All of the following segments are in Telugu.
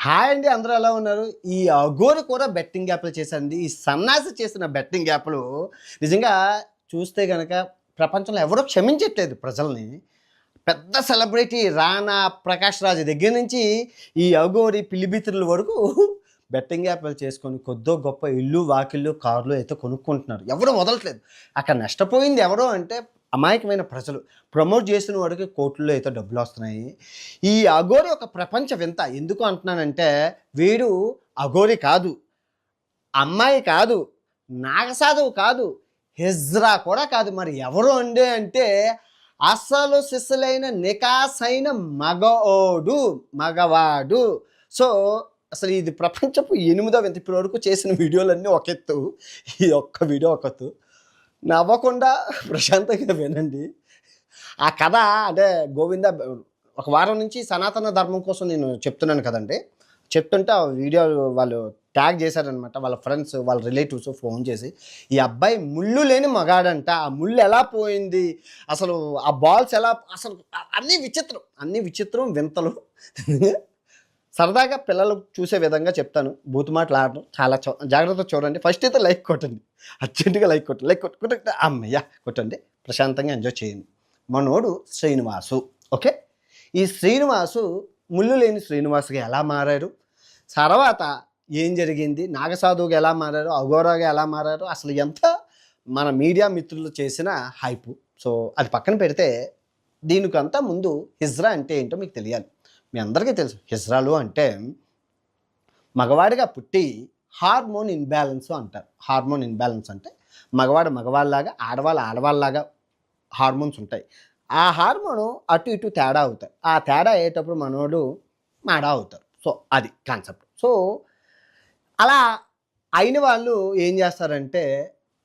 హాయ్ అండి, అందరూ ఎలా ఉన్నారు? ఈ అఘోరి కూడా బెట్టింగ్ యాప్లు చేశారండి. ఈ సన్నాసి చేసిన బెట్టింగ్ యాప్లు నిజంగా చూస్తే గనక ప్రపంచంలో ఎవరూ క్షమించట్లేదు ప్రజల్ని. పెద్ద సెలబ్రిటీ రానా, ప్రకాష్ రాజ్ దగ్గర నుంచి ఈ అఘోరి, పిల్లిబిత్రుల వరకు బెట్టింగ్ యాప్లు చేసుకొని కొద్దో గొప్ప ఇల్లు, వాకిళ్ళు, కార్లు అయితే కొనుక్కుంటున్నారు. ఎవరు వదలట్లేదు. అక్కడ నష్టపోయింది ఎవరు అంటే అమాయకమైన ప్రజలు. ప్రమోట్ చేసిన వాడికి కోట్లలో అయితే డబ్బులు వస్తున్నాయి. ఈ అఘోరి ఒక ప్రపంచ వింత. ఎందుకు అంటున్నానంటే వీడు అఘోరి కాదు, అమ్మాయి కాదు, నాగసాధువు కాదు, హిజ్రా కూడా కాదు. మరి ఎవరు అండి అంటే అసలు సిసలైన నికాసైన మగవాడు. సో అసలు ఇది ప్రపంచపు 8వ వింత. ఇప్పటి వరకు చేసిన వీడియోలన్నీ ఒక ఎత్తు, ఈ ఒక్క వీడియో ఒక ఎత్తు. నవ్వకుండా ప్రశాంతంగా వినండి. ఆ కథ అంటే గోవింద ఒక వారం నుంచి సనాతన ధర్మం కోసం నేను చెప్తున్నాను కదండి. చెప్తుంటే ఆ వీడియో వాళ్ళు ట్యాగ్ చేశారనమాట. వాళ్ళ ఫ్రెండ్స్, వాళ్ళ రిలేటివ్స్ ఫోన్ చేసి ఈ అబ్బాయి ముళ్ళు లేని మగాడంట, ఆ ముళ్ళు ఎలా పోయింది, అసలు ఆ బాల్స్ ఎలా, అసలు అన్నీ విచిత్రం వింతలు. సరదాగా పిల్లలు చూసే విధంగా చెప్తాను. బూతు మాటలు ఆడడం చాలా జాగ్రత్తగా చూడండి. ఫస్ట్ అయితే లైక్ కొట్టండి, అర్జెంటుగా లైక్ కొట్టండి. అమ్మయ్య కొట్టండి, ప్రశాంతంగా ఎంజాయ్ చేయండి. మనోడు శ్రీనివాసు. ఓకే, ఈ శ్రీనివాసు ముళ్ళు లేని శ్రీనివాసుగా ఎలా మారారు, తర్వాత ఏం జరిగింది, నాగసాధువుగా ఎలా మారారు, అఘోరాగా ఎలా మారారు, అసలు ఎంత మన మీడియా మిత్రులు చేసిన హైపు. సో అది పక్కన పెడితే దీనికంతా ముందు హిజ్రా అంటే ఏంటో మీకు తెలియాలి. మీ అందరికీ తెలుసు, హిజ్రాలు అంటే మగవాడిగా పుట్టి హార్మోన్ ఇన్బ్యాలెన్స్ అంటారు. హార్మోన్ ఇన్బ్యాలెన్స్ అంటే మగవాడు మగవాళ్ళలాగా, ఆడవాళ్ళలాగా హార్మోన్స్ ఉంటాయి. ఆ హార్మోను అటు ఇటు తేడా అవుతాయి. ఆ తేడా అయ్యేటప్పుడు మనోడు మాడా అవుతారు. సో అది కాన్సెప్ట్. సో అలా అయిన వాళ్ళు ఏం చేస్తారంటే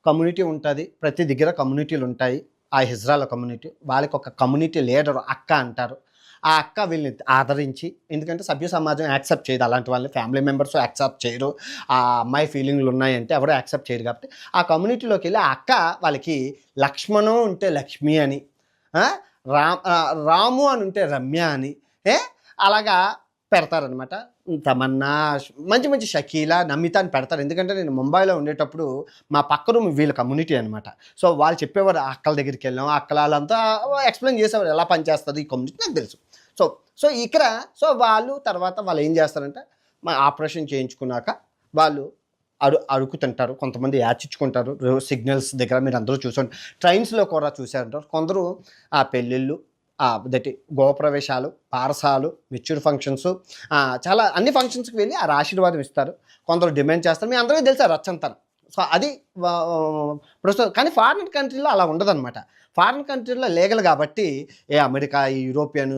కమ్యూనిటీ ఉంటుంది, ప్రతి దగ్గర కమ్యూనిటీలు ఉంటాయి. ఆ హిజ్రాల కమ్యూనిటీ, వాళ్ళకి ఒక కమ్యూనిటీ లీడర్ అక్క అంటారు. ఆ అక్క వీళ్ళని ఆదరించి, ఎందుకంటే సభ్య సమాజం యాక్సెప్ట్ చేయదు అలాంటి వాళ్ళని, ఫ్యామిలీ మెంబర్స్ యాక్సెప్ట్ చేయరు. ఆ అమ్మాయి ఫీలింగ్లు ఉన్నాయంటే ఎవరు యాక్సెప్ట్ చేయరు. కాబట్టి ఆ కమ్యూనిటీలోకి వెళ్ళి ఆ అక్క వాళ్ళకి లక్ష్మణం ఉంటే లక్ష్మి అని, రాము అని ఉంటే రమ్య అని అలాగా పెడతారనమాట. తమన్నా, మంచి మంచి షకీలా, నమిత అని పెడతారు. ఎందుకంటే నేను ముంబైలో ఉండేటప్పుడు మా పక్క రూమ్ వీళ్ళ కమ్యూనిటీ అనమాట. సో వాళ్ళు చెప్పేవారు, అక్కల దగ్గరికి వెళ్ళాం, అక్కల వాళ్ళంతా ఎక్స్ప్లెయిన్ చేసేవారు ఎలా పనిచేస్తుంది ఈ కమ్యూనిటీ, నాకు తెలుసు. సో ఇక్కడ తర్వాత వాళ్ళు ఏం చేస్తారంటే మా ఆపరేషన్ చేయించుకున్నాక వాళ్ళు అడుగుతుంటారు. కొంతమంది యాచిచ్చుకుంటారు సిగ్నల్స్ దగ్గర. మీరు అందరూ చూసండి, ట్రైన్స్లో కూడా చూసారంటారు. కొందరు ఆ పెళ్ళిళ్ళు, దట్ గృహప్రవేశాలు, పారసాలు, మెచ్యూర్ ఫంక్షన్స్, చాలా అన్ని ఫంక్షన్స్కి వెళ్ళి ఆ ఆశీర్వాదం ఇస్తారు. కొందరు డిమాండ్ చేస్తారు. మీ అందరికీ తెలుసు రచ్చంతరం. సో అది ప్రస్తుతం. కానీ ఫారిన్ కంట్రీలో అలా ఉండదన్నమాట. ఫారిన్ కంట్రీలో లీగల్ కాబట్టి, అమెరికా, ఈ యూరోపియన్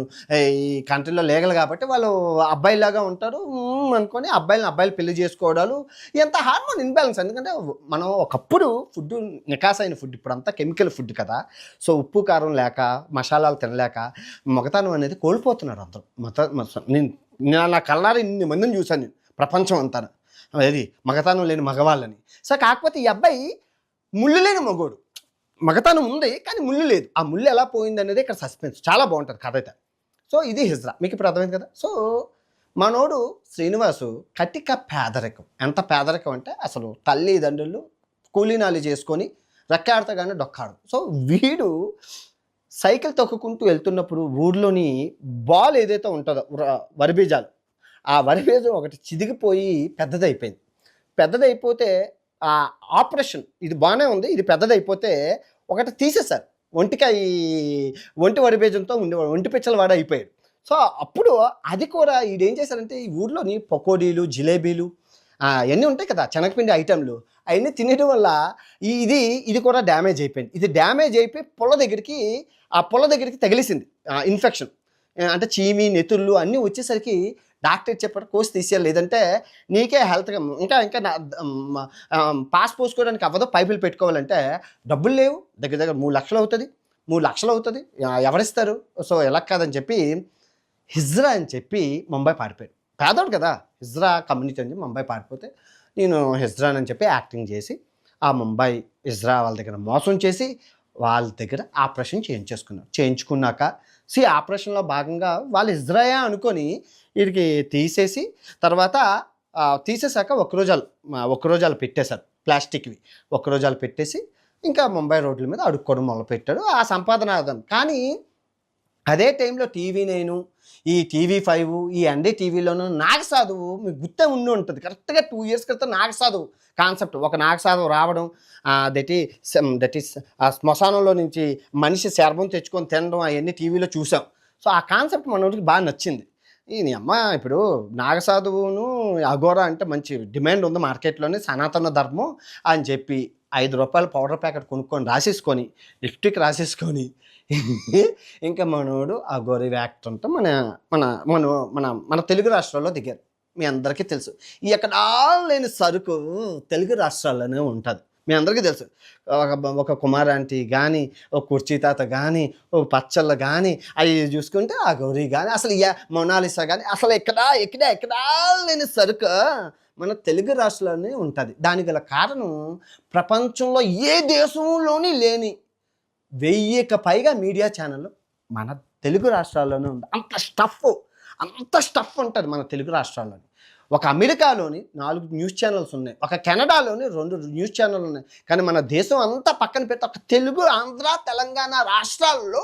ఈ కంట్రీలో లీగల్ కాబట్టి వాళ్ళు అబ్బాయిలాగా ఉంటారు అనుకొని అబ్బాయిలు పెళ్లి చేసుకోవడాలు, ఎంత హార్మోన్ ఇన్బ్యాలెన్స్. ఎందుకంటే మనం ఒకప్పుడు ఫుడ్ నికాసైన ఫుడ్, ఇప్పుడు అంతా కెమికల్ ఫుడ్ కదా. సో ఉప్పు కారం లేక, మసాలాలు తినలేక మగతనం అనేది కోల్పోతున్నారు అందరూ. నేను నా కళ్ళారా ఇన్ని మందిని చూశాను నేను ప్రపంచం అంతా, అది మగతనం లేని మగవాళ్ళని. సో కాకపోతే ఈ అబ్బాయి ముళ్ళు లేని మగోడు. మగతనం ఉంది కానీ ముళ్ళు లేదు. ఆ ముళ్ళు ఎలా పోయింది అనేది ఇక్కడ సస్పెన్స్. చాలా బాగుంటుంది కథ అయితే. సో ఇది హిజ్రా, మీకు ఇప్పుడు అర్థమైంది కదా. సో మనోడు శ్రీనివాసు కటిక పేదరికం. ఎంత పేదరికం అంటే అసలు తల్లిదండ్రులు కూలీనాలు చేసుకొని రెక్కాడతాగానే డొక్కాడు. సో వీడు సైకిల్ తొక్కుకుంటూ వెళ్తున్నప్పుడు ఊర్లోని బాల్ ఏదైతే ఉంటుందో వరిబీజాలు, ఆ వరిబీజం ఒకటి చిదిగిపోయి పెద్దదైపోతే ఆ ఆపరేషన్, ఇది బాగానే ఉంది, ఇది పెద్దదైపోతే ఒకటి తీసేశారు. ఒంటి వరిబీజంతో ఉండేవాడు, ఒంటి పిచ్చల వాడు అయిపోయాడు. సో అప్పుడు అది కూడా ఈడేం చేశారంటే ఈ ఊర్లోని పకోడీలు, జిలేబీలు అవన్నీ ఉంటాయి కదా, శనగపిండి ఐటెంలు, అవన్నీ తినడం వల్ల ఇది కూడా డ్యామేజ్ అయిపోయింది. ఇది డ్యామేజ్ అయిపోయి పొల దగ్గరికి తగిలిసింది ఇన్ఫెక్షన్. అంటే చీమి, నెతుళ్ళు అన్నీ వచ్చేసరికి డాక్టర్ చెప్పారు కోసి తీసేయాలి, లేదంటే నీకే హెల్త్గా ఇంకా పాస్ పోసుకోవడానికి అవ్వదు, పైపులు పెట్టుకోవాలంటే డబ్బులు లేవు, దగ్గర 3 లక్షలు అవుతుంది, ఎవరిస్తారు. సో ఎలా కాదని చెప్పి హిజ్రా అని చెప్పి ముంబై పారిపోయాడు. పేదోడు కదా, హిజ్రా కమ్యూనిటీ అని చెప్పి ముంబై పారిపోతే నేను హిజ్రా అని చెప్పి యాక్టింగ్ చేసి ఆ ముంబై హిజ్రా వాళ్ళ దగ్గర మోసం చేసి వాళ్ళ దగ్గర ఆపరేషన్ చేయించుకున్నాక ఆపరేషన్‌లో భాగంగా వాళ్ళు ఇజ్రాయా అనుకోని ఈడికి తీసేసి తర్వాత తీసేసాక ఒక్కరోజాలు పెట్టేశారు ప్లాస్టిక్‌వి. ఒక్కరోజాలు పెట్టేసి ఇంకా ముంబై రోడ్ల మీద అడుక్కోవడం మొదలుపెట్టాడు. ఆ సంపాదన ఆదాయం. కానీ అదే టైంలో టీవీ9, ఈ టీవీ5, ఈ ఎన్‌డీటీవీలోను నాగసాధువు మీకు గుర్తే ఉండి ఉంటుంది. కరెక్ట్‌గా 2 ఇయర్స్ క్రితం నాగసాధువు కాన్సెప్ట్. ఒక నాగసాధువు రావడం, దట్ ఈస్ ఆ శ్మశానంలో నుంచి మనిషి శర్మం తెచ్చుకొని తినడం అవన్నీ టీవీలో చూసాం. సో, ఆ కాన్సెప్ట్ మనోడికి బాగా నచ్చింది. నీ అమ్మ ఇప్పుడు నాగసాధువును, అఘోరా అంటే మంచి డిమాండ్ ఉంది మార్కెట్‌లోని, సనాతన ధర్మం అని చెప్పి రూ. 5 పౌడర్ ప్యాకెట్ కొనుక్కొని రాసేసుకొని, లిప్‌స్టిక్ రాసేసుకొని ఇంకా మనోడు అఘోరి యాక్టర్ అంతా మన మన మన మన మన తెలుగు రాష్ట్రాల్లో దిగారు. మీ అందరికీ తెలుసు. ఈ ఎక్కడా లేని సరుకు తెలుగు రాష్ట్రాల్లోనే ఉంటది. మీ అందరికీ తెలుసు. ఒక కుమార్ ఆంటీ గానీ, ఒక కుర్చీ తాత గానీ, ఒక పచ్చళ్ళ గానీ, అవి చూసుకుంటే ఆ గౌరీ గానీ, అసలు మొనాలిసా గానీ, అసలు ఎక్కడా లేని సరుకు మన తెలుగు రాష్ట్రాల్లోనే ఉంటది. దానికి గల కారణం ప్రపంచంలో ఏ దేశంలోని లేని 1000కి పైగా మీడియా ఛానళ్ళు మన తెలుగు రాష్ట్రాల్లోనే ఉంది. అంత స్టఫ్ ఉంటది మన తెలుగు రాష్ట్రాల్లోని. ఒక అమెరికాలోని 4 న్యూస్ ఛానల్స్ ఉన్నాయి. ఒక కెనడాలోని 2 న్యూస్ ఛానళ్ళు ఉన్నాయి. కానీ మన దేశం అంతా పక్కన పెట్టి ఒక తెలుగు, ఆంధ్ర, తెలంగాణ రాష్ట్రాల్లో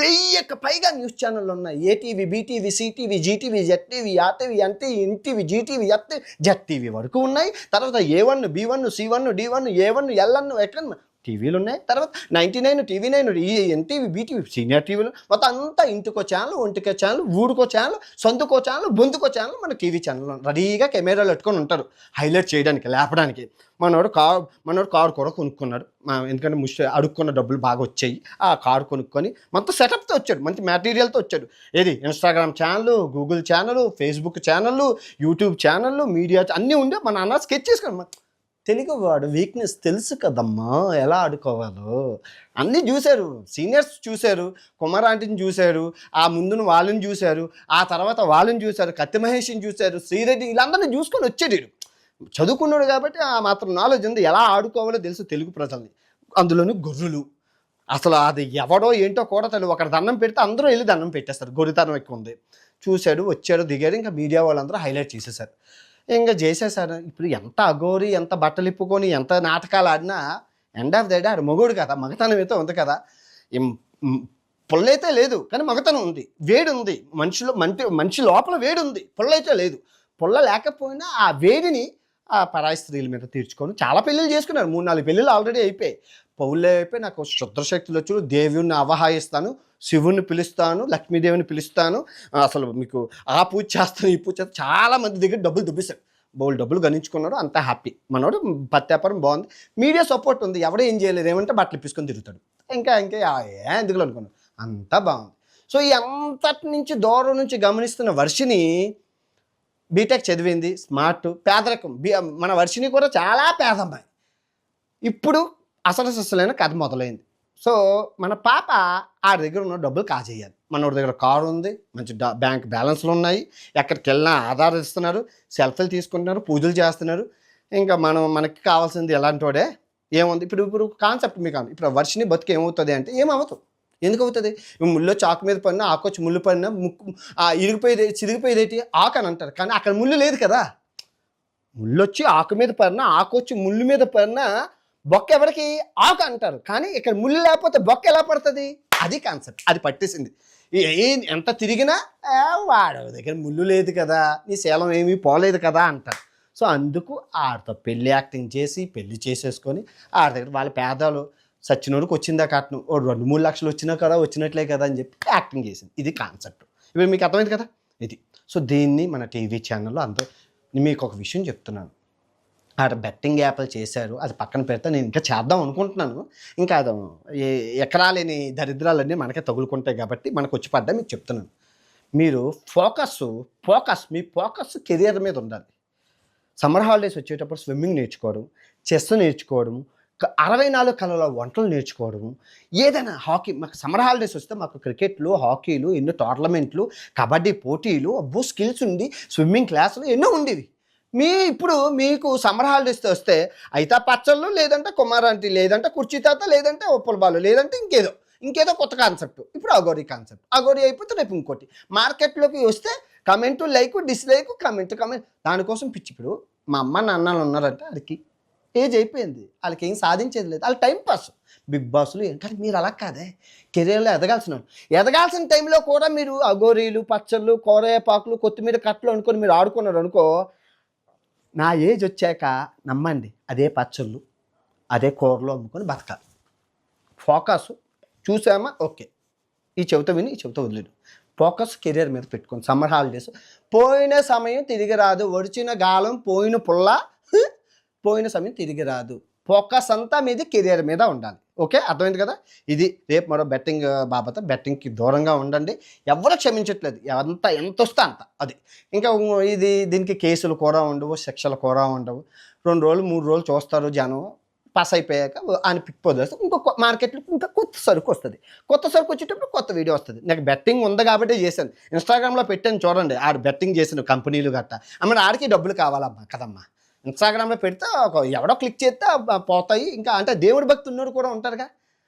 1000కి పైగా న్యూస్ ఛానళ్ళు ఉన్నాయి. ATV, BTV, CTV, GTV, ZTV, RTV, NTV, GTV, ZTV వరకు ఉన్నాయి. తర్వాత A1, B1, C1, D1, A1, LN, ఎక్కడ టీవీలు ఉన్నాయి. తర్వాత 99, టీవీ9, ఎన్టీవీ, బీటీవీ, సీనియర్ టీవీలు మొత్తం అంతా ఇంటికో ఛానల్, ఒంటికో ఛానల్, ఊరికో ఛానల్, సొంతకో ఛానల్, బొందుకో ఛానల్ మన టీవీ ఛానల్ రెడీగా కెమెరాలు పెట్టుకొని ఉంటారు హైలైట్ చేయడానికి, లేపడానికి. మనోడు కారు కూడా కొనుక్కున్నాడు. ఎందుకంటే అడుక్కున్న డబ్బులు బాగా వచ్చాయి. ఆ కారు కొనుక్కొని మొత్తం సెటప్తో వచ్చాడు, మంచి మెటీరియల్తో వచ్చాడు. ఏది Instagram channel, Google channel, Facebook channel, YouTube channel, media అన్నీ ఉండే మన అన్న స్కెచ్ చేసుకున్నాం. తెలుగు వాడు వీక్నెస్ తెలుసు కదమ్మా, ఎలా ఆడుకోవాలో అన్నీ చూశారు. సీనియర్స్ చూశారు, కుమార్ ఆంటీని చూశారు, ఆ ముందున వాళ్ళని చూశారు, ఆ తర్వాత వాళ్ళని చూశారు, కత్తి మహేష్ని చూశారు, శ్రీరెడ్డి, వీళ్ళందరినీ చూసుకొని వచ్చాడు. చదువుకున్నాడు కాబట్టి ఆ మాత్రం నాలెడ్జ్ ఉంది, ఎలా ఆడుకోవాలో తెలుసు తెలుగు ప్రజల్ని. అందులోని గొర్రెలు అసలు అది ఎవడో ఏంటో కూడా తెలియదు. ఒకటి దండం పెడితే అందరూ వెళ్ళి దండం పెట్టేస్తారు, గొర్రెతనం ఎక్కువ ఉంది. చూశాడు, వచ్చాడు, దిగాడు. ఇంకా మీడియా వాళ్ళందరూ హైలైట్ చేసేసారు, ఇంకా చేసేసారు. ఇప్పుడు ఎంత అఘోరి, ఎంత బట్టలు ఇప్పుకొని, ఎంత నాటకాలు ఆడినా ఎండ్ ఆఫ్ ద డే ఆడు మొగుడు కదా, మగతనం అయితే ఉంది కదా. పుల్లైతే లేదు కానీ మగతనం ఉంది, వేడి ఉంది మనిషి లోపల వేడి ఉంది, పుల్లైతే లేదు. పుల్ల లేకపోయినా ఆ వేడిని ఆ పరాయి స్త్రీల మీద తీర్చుకొని చాలా పెళ్ళిళ్ళు చేసుకున్నారు. 3-4 పెళ్ళిళ్ళు ఆల్రెడీ అయిపోయాయి. పౌళ్ళే అయిపోయి నాకు శుద్రశక్తులు వచ్చు, దేవుణ్ణి ఆవాహిస్తాను, శివుణ్ణి పిలుస్తాను, లక్ష్మీదేవిని పిలుస్తాను, అసలు మీకు ఆ పూజ చేస్తాను, ఈ పూజ చేస్తాను, చాలామంది దగ్గర డబ్బులు దుబ్బిస్తాడు. బోల్ డబ్బులు గణించుకున్నాడు, అంతా హ్యాపీ. మనోడు పత్యాపారం బాగుంది, మీడియా సపోర్ట్ ఉంది, ఎవడో ఏం చేయలేదు, ఏమంటే బట్టలు ఇప్పించుకొని తిరుగుతాడు. ఇంకా ఎందుకు అనుకున్నాను, అంతా బాగుంది. సో ఈ అంతటి నుంచి దూరం నుంచి గమనిస్తున్న వర్షిని బీటెక్ చదివింది, స్మార్ట్, పేదరికం. మన వర్షిని కూడా చాలా పేదమ్మాయి. ఇప్పుడు అసలైన కథ మొదలైంది. సో మన పాప ఆ దగ్గర ఉన్న డబ్బులు కాజేయాలి. మనోడి దగ్గర కారు ఉంది, మంచి బ్యాంక్ బ్యాలెన్స్లు ఉన్నాయి, ఎక్కడికి వెళ్ళినా ఆధార్ ఇస్తున్నారు, సెల్ఫీలు తీసుకుంటున్నారు, పూజలు చేస్తున్నారు. ఇంకా మనకి కావాల్సింది ఎలాంటి వాడే ఏముంది. ఇప్పుడు కాన్సెప్ట్ మీకు ఇప్పుడు వర్షిని బతుకు ఏమవుతుంది అంటే ఏమవుతుంది, ఎందుకు అవుతుంది? ముళ్ళు చాకు మీద పడినా, ఆకొచ్చి ముళ్ళు పడినా, ముక్కు చిరిగిపోయేదేటి ఆకు అని అంటారు. కానీ అక్కడ ముళ్ళు లేదు కదా. ముళ్ళు వచ్చి ఆకు మీద పడినా, ఆకొచ్చి ముళ్ళు మీద పడినా బొక్క ఎవరికి ఆకు అంటారు. కానీ ఇక్కడ ముళ్ళు లేకపోతే బొక్క ఎలా పడుతుంది? అది కాన్సెప్ట్, అది పట్టేసింది. ఎంత తిరిగినా వాడు దగ్గర ముళ్ళు లేదు కదా, నీ శీలం ఏమీ పోలేదు కదా అంటారు. సో అందుకు ఆడితో పెళ్ళి యాక్టింగ్ చేసి పెళ్ళి చేసేసుకొని ఆడి దగ్గర వాళ్ళ పేదలు సచ్చినోడికి వచ్చిందా కట్నం, 2-3 లక్షలు వచ్చినా కదా, వచ్చినట్లే కదా అని చెప్పి యాక్టింగ్ చేసింది. ఇది కాన్సెప్ట్. ఇప్పుడు మీకు అర్థమైంది కదా ఇది. సో దీన్ని మన టీవీ ఛానల్లో అందరూ, మీకు ఒక విషయం చెప్తున్నాను, ఆడ బెట్టింగ్ యాప్లు చేశారు, అది పక్కన పెడితే నేను ఇంకా చేద్దాం అనుకుంటున్నాను. ఇంకా అది ఎకరాలేని దరిద్రాలన్నీ మనకే తగులుకుంటాయి కాబట్టి మనకు వచ్చి పడ్డా మీకు చెప్తున్నాను. మీరు మీ ఫోకస్ కెరియర్ మీద ఉండాలి. సమ్మర్ హాలిడేస్ వచ్చేటప్పుడు స్విమ్మింగ్ నేర్చుకోవడం, చెస్ నేర్చుకోవడం, 64 కళల వంటలు నేర్చుకోవడము, ఏదైనా హాకీ. మాకు సమ్మర్ హాలిడేస్ వస్తే మాకు క్రికెట్లు, హాకీలు, ఎన్నో టోర్నమెంట్లు, కబడ్డీ పోటీలు, అబ్బో స్కిల్స్ ఉండి, స్విమ్మింగ్ క్లాసులు ఎన్నో ఉండేవి. ఇప్పుడు మీకు సమ్మర్ హాలిడేస్ వస్తే అయితే పచ్చళ్ళు, లేదంటే కుమారాంటి, లేదంటే కుర్చీ తాత, లేదంటే ఉప్పల బాలు, లేదంటే ఇంకేదో ఇంకేదో కొత్త కాన్సెప్ట్, ఇప్పుడు అఘోరీ కాన్సెప్ట్, అఘోరీ అయిపోతే రేపు ఇంకోటి. మార్కెట్లోకి వస్తే కమెంట్, లైక్, డిస్లైక్, కమెంట్. దానికోసం పిచ్చి. ఇప్పుడు మా అమ్మ నాన్నలు ఉన్నారంటే వాళ్ళకి ఏజ్ అయిపోయింది, వాళ్ళకి ఏం సాధించేది లేదు, వాళ్ళ టైం పాస్. బిగ్ బాస్లు కానీ మీరు అలా కాదే, కెరీర్లో ఎదగాల్సిన టైంలో కూడా మీరు అఘోరీలు, పచ్చళ్ళు, కోరేపాకులు, కొత్తిమీర కట్టలు అనుకొని మీరు ఆడుకున్నారు అనుకో, నా ఏజ్ వచ్చాక నమ్మండి అదే పచ్చళ్ళు, అదే కూరలు అమ్ముకొని బతకాలి. ఫోకస్ చూసామా, ఓకే, ఈ చెవితో విని ఈ చెవితో వదిలేడు. ఫోకస్ కెరీర్ మీద పెట్టుకోండి. సమ్మర్ హాలిడేస్ పోయిన సమయం తిరిగి రాదు, ఒడిచిన గాలం పోయిన పుల్ల, పోయిన సమయం తిరిగి రాదు. ఫోకస్ అంతా మీది కెరీర్ మీద ఉండాలి. ఓకే, అర్థమైంది కదా. ఇది రేపు మరో బెట్టింగ్ బాబత. బెట్టింగ్కి దూరంగా ఉండండి, ఎవరు క్షమించట్లేదు, ఎంత వస్తే అంత. అది ఇంకా దీనికి కేసులు కూడా ఉండవు, శిక్షలు కూడా ఉండవు. 2 రోజులు 3 రోజులు చూస్తారు జనం, పాస్ అయిపోయాక ఆయన పిక్పోదేస్తే ఇంకొక మార్కెట్లో ఇంకా కొత్త సరుకు వస్తుంది. కొత్త సరుకు వచ్చేటప్పుడు కొత్త వీడియో వస్తుంది. నాకు బెట్టింగ్ ఉంది కాబట్టి చేశాను, ఇన్స్టాగ్రామ్లో పెట్టాను చూడండి, ఆడు బెట్టింగ్ చేసిన కంపెనీలు గట్టా. అమ్మ ఆడికి డబ్బులు కావాలమ్మా కదమ్మా. ఇన్స్టాగ్రామ్లో పెడితే ఎవడో క్లిక్ చేస్తే పోతాయి. ఇంకా అంటే దేవుడి భక్తి ఉన్నోడు కూడా ఉంటారుగా,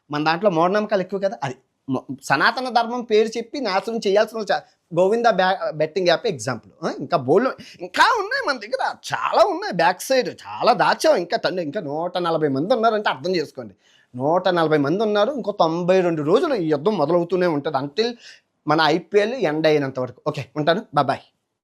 మన దాంట్లో మూఢనమ్మకాలు ఎక్కువ కదా. అది సనాతన ధర్మం పేరు చెప్పి నాశనం చేయాల్సిన గోవింద బెట్టింగ్ యాప్ ఎగ్జాంపుల్. ఇంకా ఉన్నాయి మన దగ్గర, చాలా ఉన్నాయి. బ్యాక్ సైడ్ చాలా దాచాం. ఇంకా 140 మంది ఉన్నారంటే అర్థం చేసుకోండి. 140 మంది ఉన్నారు. ఇంకో 92 రోజులు ఈ యుద్ధం మొదలవుతూనే ఉంటుంది, అంటిల్ మన IPL ఎండ్ అయినంత వరకు. ఓకే, ఉంటాను, బాయ్.